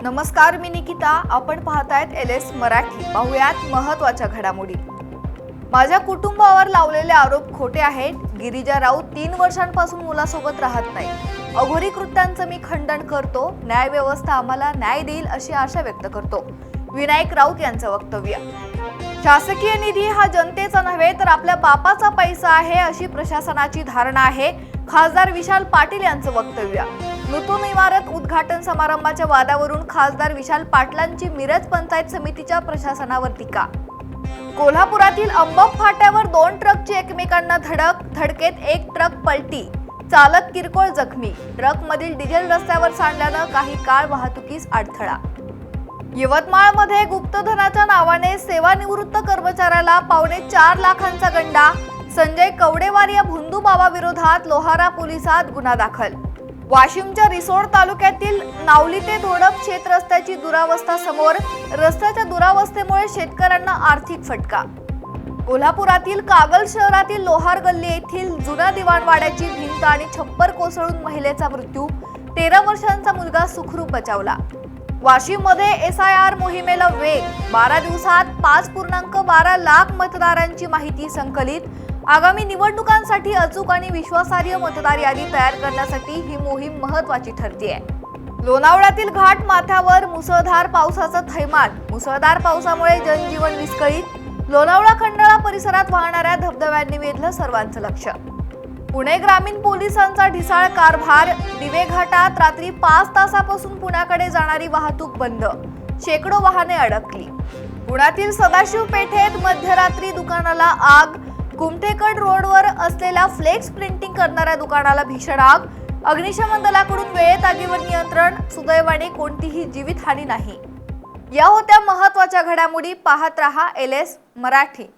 नमस्कार, मी निकिता. आपण पाहतायत LS मराठी. पाहुयात महत्त्वाच्या घडामोडी. माझ्या कुटुंबावर लावलेले आरोप खोटे आहेत. गिरिजा राऊत 3 वर्षांपासून मुलासोबत राहत नाही. अघोरी कृत्यांचं मी खंडन करतो. न्यायव्यवस्था आम्हाला न्याय देईल अशी आशा व्यक्त करतो. विनायक राऊत यांचं वक्तव्य. शासकीय निधी हा जनतेचा नव्हे तर आपल्या बापाचा पैसा आहे अशी प्रशासनाची धारणा आहे. खासदार विशाल पाटील यांचं वक्तव्य. नूतन इमारत उद्घाटन समारंभाच्या वादावरून खासदार विशाल पाटलांची मिरज पंचायत समितीच्या प्रशासनावर टीका. कोल्हापुरातील अंबप फाट्यावर 2 ट्रकची एकमेकांना धडकेत एक ट्रक पलटी. चालक किरकोळ जखमी. ट्रकमधील डिझेल रस्त्यावर सांडल्यानं काही काळ वाहतुकीस अडथळा. यवतमाळमध्ये गुप्तधनाच्या नावाने सेवानिवृत्त कर्मचाऱ्याला 4.25 लाखांचा गंडा. संजय कवडेवार या भुंदू बाबा विरोधात लोहारा पोलिसात गुन्हा दाखल. वाशिमच्या रिसोड तालुक्यातील नावली ते धोडप शेत रस्त्याची दुरावस्था समोर. रस्त्याच्या दुरावस्थेमुळे शेतकऱ्यांना आर्थिक फटका. कोल्हापुरातील कागल शहरातील लोहार गल्ली येथील जुन्या दिवाणवाड्याची भिंत आणि छप्पर कोसळून महिलेचा मृत्यू. 13 वर्षांचा मुलगा सुखरूप बचावला. वाशिममध्ये SIR मोहिमेला वेग. 12 दिवसात 5.12 लाख मतदारांची माहिती संकलित. आगामी निवडणुकांसाठी अचूक आणि विश्वासार्ह मतदार यादी तयार करण्यासाठी ही मोहीम महत्त्वाची ठरते. लोणावळ्यातील घाट माथ्यावर मुसळधार पावसाचं थैमान. मुसळधार पावसामुळे जनजीवन विस्कळीत. लोणावळा खंडाळा परिसरात वाहणाऱ्या धबधब्यांनी वेधलं सर्वांचं लक्ष. पुणे ग्रामीण पोलिसांचा ढिसाळ कारभार. दिवे घाटात रात्री 5 तासापासून पुण्याकडे जाणारी वाहतूक बंद. शेकडो वाहने अडकली. पुण्यातील सदाशिव पेठेत मध्यरात्री दुकानाला आग. कुमठेकड रोडवर असलेल्या फ्लेक्स प्रिंटिंग करणाऱ्या दुकानाला भीषण आग. अग्निशमन दलाकडून वेळेत आगीवर नियंत्रण. सुदैवाने कोणतीही जीवितहानी नाही. या होत्या महत्त्वाच्या घडामोडी. पाहत रहा LS मराठी.